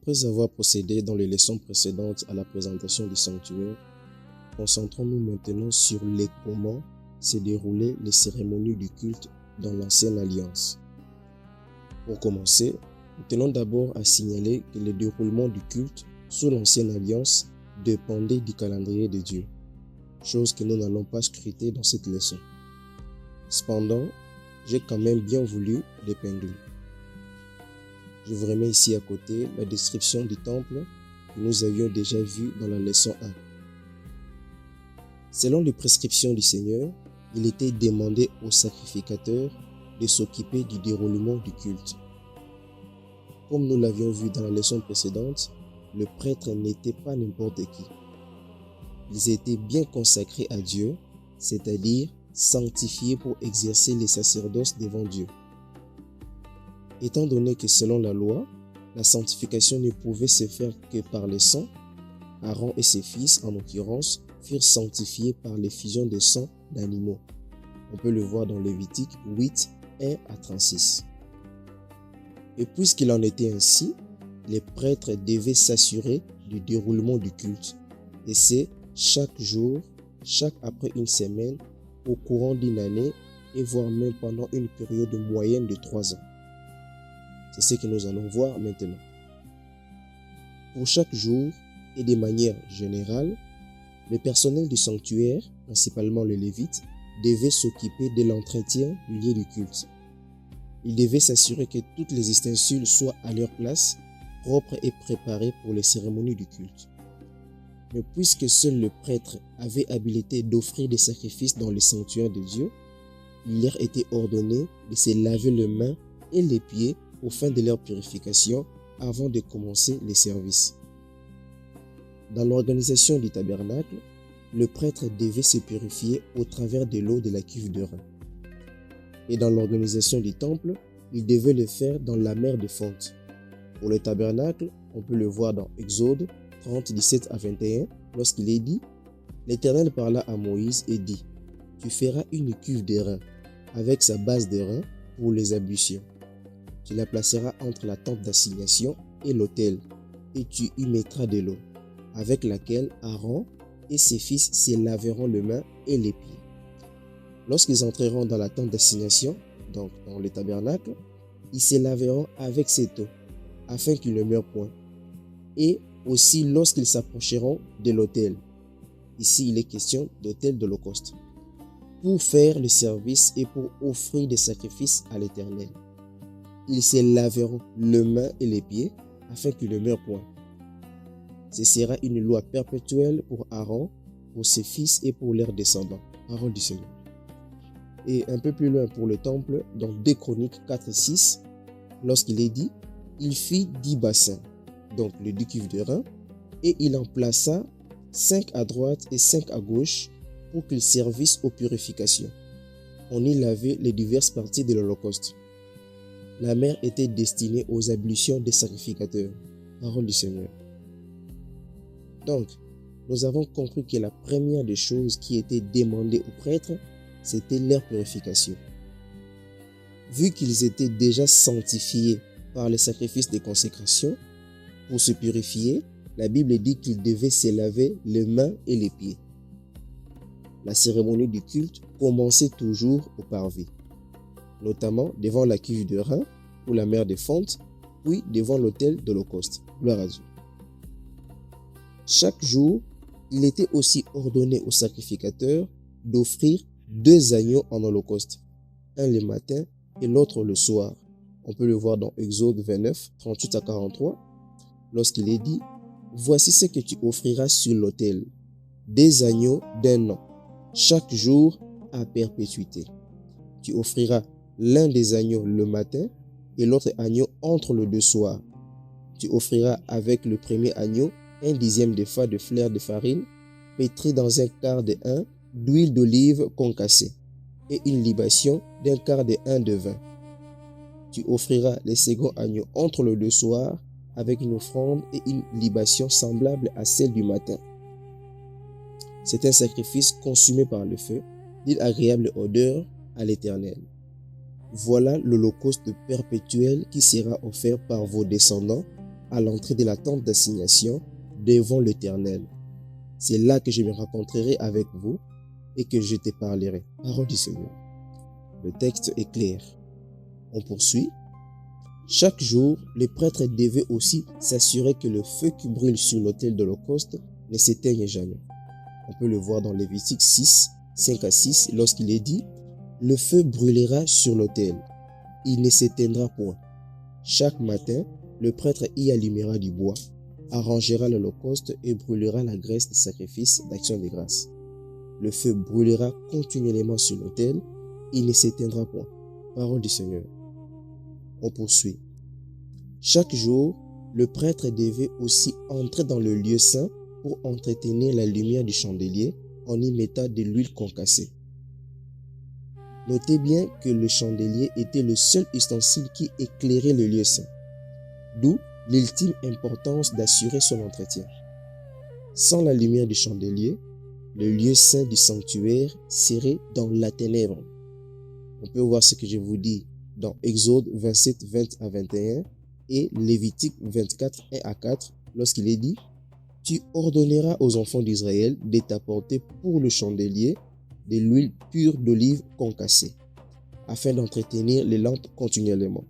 Après avoir procédé dans les leçons précédentes à la présentation du sanctuaire, concentrons-nous maintenant sur comment se déroulaient les cérémonies du culte dans l'Ancienne Alliance. Pour commencer, nous tenons d'abord à signaler que le déroulement du culte sous l'Ancienne Alliance dépendait du calendrier de Dieu, chose que nous n'allons pas scruter dans cette leçon. Cependant, j'ai quand même bien voulu l'épingler. Je vous remets ici à côté la description du temple que nous avions déjà vu dans la leçon 1. Selon les prescriptions du Seigneur, il était demandé aux sacrificateurs de s'occuper du déroulement du culte. Comme nous l'avions vu dans la leçon précédente, le prêtre n'était pas n'importe qui. Ils étaient bien consacrés à Dieu, c'est-à-dire sanctifiés pour exercer les sacerdoces devant Dieu. Étant donné que selon la loi, la sanctification ne pouvait se faire que par le sang, Aaron et ses fils, en l'occurrence, furent sanctifiés par l'effusion de sang d'animaux. On peut le voir dans Lévitique 8, 1 à 36. Et puisqu'il en était ainsi, les prêtres devaient s'assurer du déroulement du culte. Et c'est chaque jour, chaque après une semaine, au courant d'une année, et voire même pendant une période moyenne de 3 ans. C'est ce que nous allons voir maintenant. Pour chaque jour et de manière générale, le personnel du sanctuaire, principalement les Lévites, devait s'occuper de l'entretien du lieu du culte. Ils devaient s'assurer que toutes les ustensiles soient à leur place, propres et préparées pour les cérémonies du culte. Mais puisque seul le prêtre avait habilité d'offrir des sacrifices dans le sanctuaire de Dieu, il leur était ordonné de se laver les mains et les pieds aux fins de leur purification avant de commencer les services. Dans l'organisation du tabernacle, le prêtre devait se purifier au travers de l'eau de la cuve de rein. Et dans l'organisation du temple, il devait le faire dans la mer de fonte. Pour le tabernacle, on peut le voir dans Exode 30, 17 à 21, lorsqu'il est dit « L'Éternel parla à Moïse et dit, tu feras une cuve de rein avec sa base de rein pour les ablutions. Tu la placeras entre la tente d'assignation et l'autel, et tu y mettras de l'eau, avec laquelle Aaron et ses fils se laveront les mains et les pieds. Lorsqu'ils entreront dans la tente d'assignation, donc dans le tabernacle, ils se laveront avec cette eau, afin qu'ils ne meurent point. Et aussi lorsqu'ils s'approcheront de l'autel, ici il est question d'autel d'Holocauste, pour faire le service et pour offrir des sacrifices à l'Éternel. Ils se laveront les mains et les pieds, afin qu'ils ne meurent point. Ce sera une loi perpétuelle pour Aaron, pour ses fils et pour leurs descendants. Parole du Seigneur. Et un peu plus loin pour le temple, dans 2 Chroniques 4 et 6, lorsqu'il est dit, il fit 10 bassins, donc le 10 cuves de rein, et il en plaça 5 à droite et 5 à gauche pour qu'ils servissent aux purifications. On y lavait les diverses parties de l'Holocauste. La mer était destinée aux ablutions des sacrificateurs. Parole du Seigneur. Donc, nous avons compris que la première des choses qui était demandée aux prêtres, c'était leur purification. Vu qu'ils étaient déjà sanctifiés par les sacrifices de consécration, pour se purifier, la Bible dit qu'ils devaient se laver les mains et les pieds. La cérémonie du culte commençait toujours au parvis, notamment devant la cuve de rein ou la mer de fonte, puis devant l'autel d'Holocauste. Gloire à Dieu. Chaque jour, il était aussi ordonné aux sacrificateurs d'offrir 2 agneaux en holocauste, un le matin et l'autre le soir. On peut le voir dans Exode 29, 38 à 43, lorsqu'il est dit « Voici ce que tu offriras sur l'autel, 2 agneaux d'1 an, chaque jour à perpétuité. Tu offriras l'un des agneaux le matin et l'autre agneau entre les 2 soirs. Tu offriras avec le premier agneau 1/10 de fa de fleur de farine, pétrie dans un quart de hin d'huile d'olive concassée, et une libation d'un quart de hin de vin. Tu offriras le second agneau entre les 2 soirs, avec une offrande et une libation semblable à celle du matin. C'est un sacrifice consumé par le feu, d'une agréable odeur à l'Éternel. Voilà l'holocauste perpétuel qui sera offert par vos descendants à l'entrée de la tente d'assignation devant l'Éternel. C'est là que je me rencontrerai avec vous et que je te parlerai. Parole du Seigneur. Le texte est clair. On poursuit. Chaque jour, les prêtres devaient aussi s'assurer que le feu qui brûle sur l'autel d'Holocauste ne s'éteigne jamais. On peut le voir dans Lévitique 6, 5 à 6, lorsqu'il est dit « Le feu brûlera sur l'autel, il ne s'éteindra point. Chaque matin, le prêtre y allumera du bois, arrangera l'Holocauste et brûlera la graisse des sacrifices d'action de grâce. Le feu brûlera continuellement sur l'autel, il ne s'éteindra point. » Parole du Seigneur. On poursuit. Chaque jour, le prêtre devait aussi entrer dans le lieu saint pour entretenir la lumière du chandelier en y mettant de l'huile concassée. Notez bien que le chandelier était le seul ustensile qui éclairait le lieu saint, d'où l'ultime importance d'assurer son entretien. Sans la lumière du chandelier, le lieu saint du sanctuaire serait dans la ténèbre. On peut voir ce que je vous dis dans Exode 27, 20 à 21 et Lévitique 24, 1 à 4, lorsqu'il est dit « Tu ordonneras aux enfants d'Israël de t'apporter pour le chandelier de l'huile pure d'olive concassée, afin d'entretenir les lampes continuellement.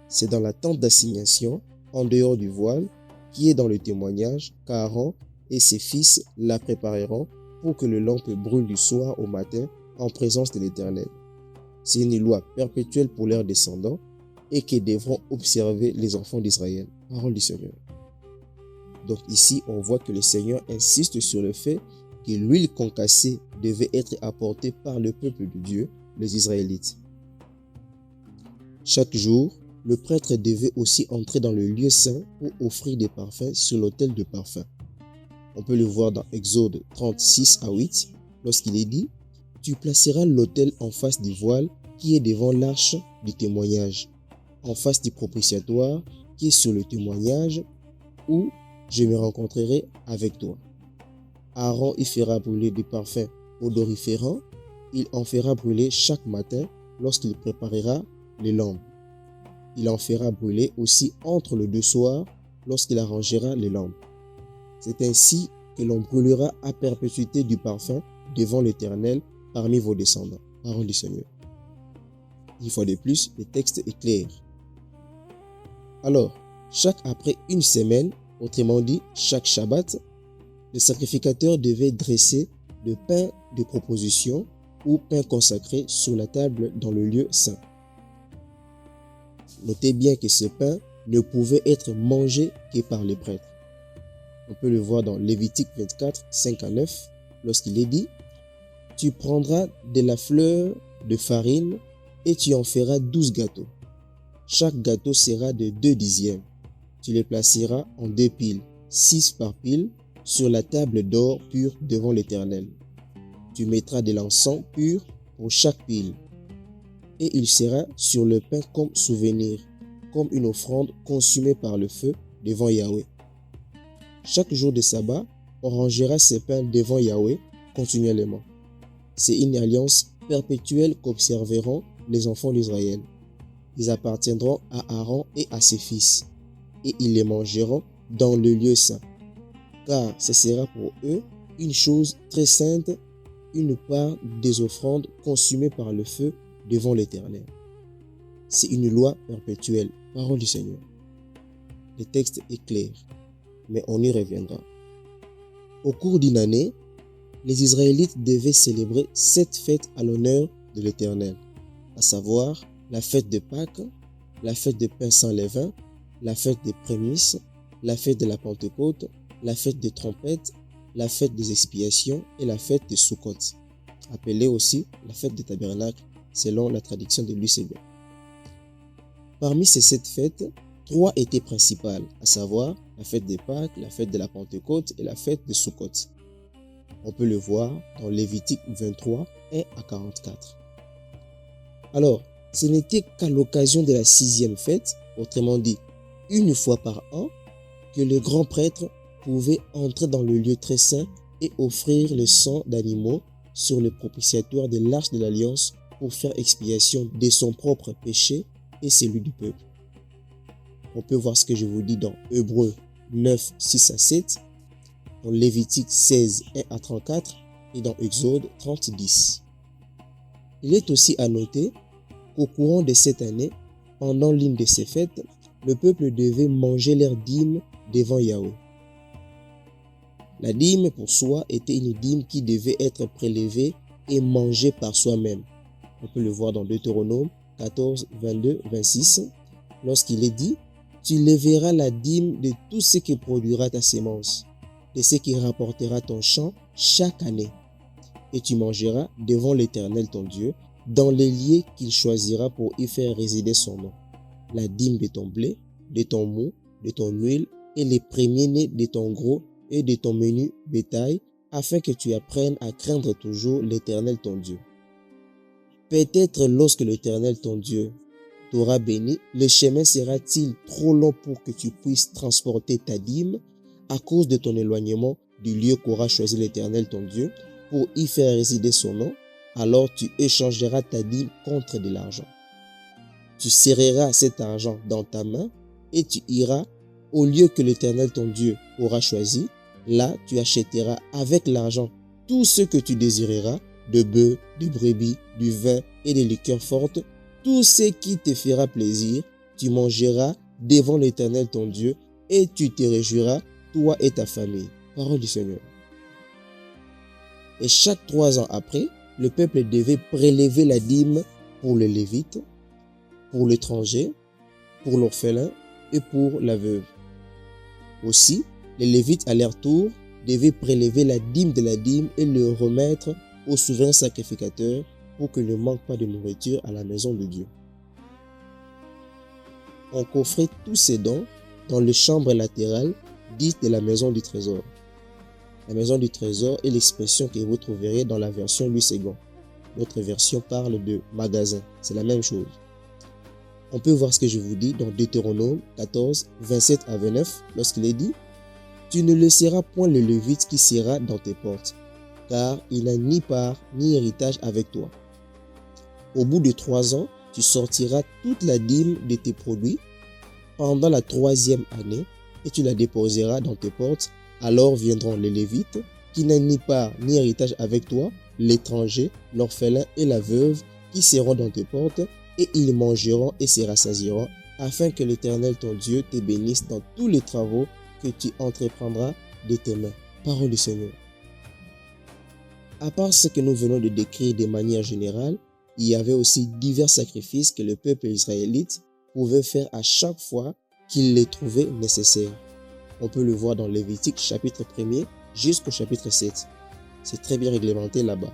C'est dans la tente d'assignation, en dehors du voile, qui est dans le témoignage, qu'Aaron et ses fils la prépareront pour que les lampes brûlent du soir au matin en présence de l'Éternel. C'est une loi perpétuelle pour leurs descendants et que devront observer les enfants d'Israël. Parole du Seigneur. Donc ici, on voit que le Seigneur insiste sur le fait que l'huile concassée devait être apportée par le peuple de Dieu, les Israélites. Chaque jour, le prêtre devait aussi entrer dans le lieu saint pour offrir des parfums sur l'autel de parfum. On peut le voir dans Exode 36 à 8, lorsqu'il est dit « Tu placeras l'autel en face du voile qui est devant l'arche du témoignage, en face du propitiatoire qui est sur le témoignage, où je me rencontrerai avec toi. Aaron y fera brûler du parfum odoriférant, il en fera brûler chaque matin lorsqu'il préparera les lampes. Il en fera brûler aussi entre les deux soirs lorsqu'il arrangera les lampes. C'est ainsi que l'on brûlera à perpétuité du parfum devant l'Éternel parmi vos descendants. » Parole du Seigneur. Une fois de plus, le texte est clair. Alors, après une semaine, autrement dit, chaque Shabbat, le sacrificateur devait dresser le pain de proposition ou pain consacré sur la table dans le lieu saint. Notez bien que ce pain ne pouvait être mangé que par les prêtres. On peut le voir dans Lévitique 24, 5 à 9, lorsqu'il est dit « Tu prendras de la fleur de farine et tu en feras 12 gâteaux. Chaque gâteau sera de 2 dixièmes. Tu les placeras en 2 piles, 6 par pile, sur la table d'or pur devant l'Éternel. Tu mettras de l'encens pur pour chaque pile, et il sera sur le pain comme souvenir, comme une offrande consumée par le feu devant Yahweh. Chaque jour de sabbat, on rangera ces pains devant Yahweh continuellement. C'est une alliance perpétuelle qu'observeront les enfants d'Israël. Ils appartiendront à Aaron et à ses fils, et ils les mangeront dans le lieu saint, car ce sera pour eux une chose très sainte, une part des offrandes consumées par le feu devant l'Éternel. C'est une loi perpétuelle, parole du Seigneur. Le texte est clair, mais on y reviendra. Au cours d'une année, les Israélites devaient célébrer 7 fêtes à l'honneur de l'Éternel, à savoir la fête de Pâques, la fête de pain sans levain, la fête des prémices, la fête de la Pentecôte, la fête des trompettes, la fête des expiations et la fête de Sukkot, appelée aussi la fête des tabernacles selon la traduction de l'UCB. Parmi ces 7 fêtes, 3 étaient principales, à savoir la fête des Pâques, la fête de la Pentecôte et la fête de Sukkot. On peut le voir dans Lévitique 23, 1 à 44. Alors, ce n'était qu'à l'occasion de la 6e fête, autrement dit, une fois par an, que le grand prêtre pouvait entrer dans le lieu très saint et offrir le sang d'animaux sur le propitiatoire de l'arche de l'Alliance pour faire expiation de son propre péché et celui du peuple. On peut voir ce que je vous dis dans Hébreux 9, 6 à 7, dans Lévitique 16, 1 à 34 et dans Exode 30, 10. Il est aussi à noter qu'au courant de cette année, pendant l'une de ces fêtes, le peuple devait manger leur dîme devant Yahweh. La dîme pour soi était une dîme qui devait être prélevée et mangée par soi-même. On peut le voir dans Deutéronome 14, 22, 26, lorsqu'il est dit « Tu lèveras la dîme de tout ce qui produira ta sémence, de ce qui rapportera ton champ chaque année, et tu mangeras devant l'Éternel ton Dieu, dans les lieux qu'il choisira pour y faire résider son nom. La dîme de ton blé, de ton mou, de ton huile, et les premiers-nés de ton gros et de ton menu bétail, afin que tu apprennes à craindre toujours l'Éternel ton Dieu. Peut-être lorsque l'Éternel ton Dieu t'aura béni, le chemin sera-t-il trop long pour que tu puisses transporter ta dîme à cause de ton éloignement du lieu qu'aura choisi l'Éternel ton Dieu pour y faire résider son nom? Alors tu échangeras ta dîme contre de l'argent. Tu serreras cet argent dans ta main et tu iras au lieu que l'Éternel ton Dieu aura choisi. Là, tu achèteras avec l'argent tout ce que tu désireras, de bœufs, de brebis, du vin et des liqueurs fortes, tout ce qui te fera plaisir. Tu mangeras devant l'Éternel ton Dieu et tu te réjouiras, toi et ta famille. Parole du Seigneur. Et chaque 3 ans après, le peuple devait prélever la dîme pour le Lévite, pour l'étranger, pour l'orphelin et pour la veuve. Aussi, les Lévites à leur tour devaient prélever la dîme de la dîme et le remettre au souverain sacrificateur pour qu'il ne manque pas de nourriture à la maison de Dieu. On coffrait tous ces dons dans les chambres latérales dites de la maison du trésor. La maison du trésor est l'expression que vous trouverez dans la version Louis II. Notre version parle de magasin, c'est la même chose. On peut voir ce que je vous dis dans Deutéronome 14, 27 à 29, lorsqu'il est dit « Tu ne laisseras point le Lévite qui sera dans tes portes, car il n'a ni part ni héritage avec toi. Au bout de 3 ans, tu sortiras toute la dîme de tes produits pendant la 3e année et tu la déposeras dans tes portes. Alors viendront les Lévites qui n'ont ni part ni héritage avec toi, l'étranger, l'orphelin et la veuve qui seront dans tes portes, et ils mangeront et se rassasieront, afin que l'Éternel ton Dieu te bénisse dans tous les travaux que tu entreprendras de tes mains. » Parole du Seigneur. À part ce que nous venons de décrire de manière générale, il y avait aussi divers sacrifices que le peuple israélite pouvait faire à chaque fois qu'il les trouvait nécessaires. On peut le voir dans Lévitique chapitre 1er jusqu'au chapitre 7. C'est très bien réglementé là-bas.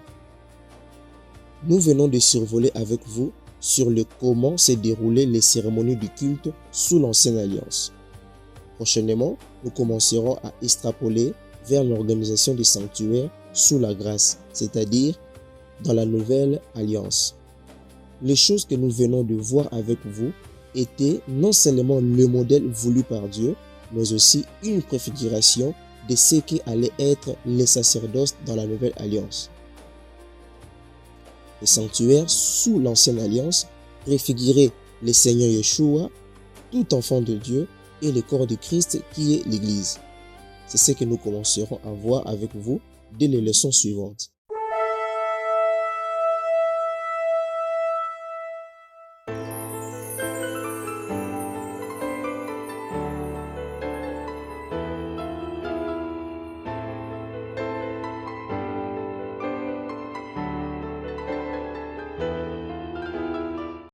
Nous venons de survoler avec vous sur le comment se déroulaient les cérémonies du culte sous l'Ancienne Alliance. Prochainement, nous commencerons à extrapoler vers l'organisation du sanctuaire sous la grâce, c'est-à-dire dans la Nouvelle Alliance. Les choses que nous venons de voir avec vous étaient non seulement le modèle voulu par Dieu, mais aussi une préfiguration de ce qui allait être les sacerdoces dans la Nouvelle Alliance. Le sanctuaire sous l'Ancienne Alliance préfigurait le Seigneur Yeshua, tout enfant de Dieu, et le corps de Christ qui est l'Église. C'est ce que nous commencerons à voir avec vous dès les leçons suivantes.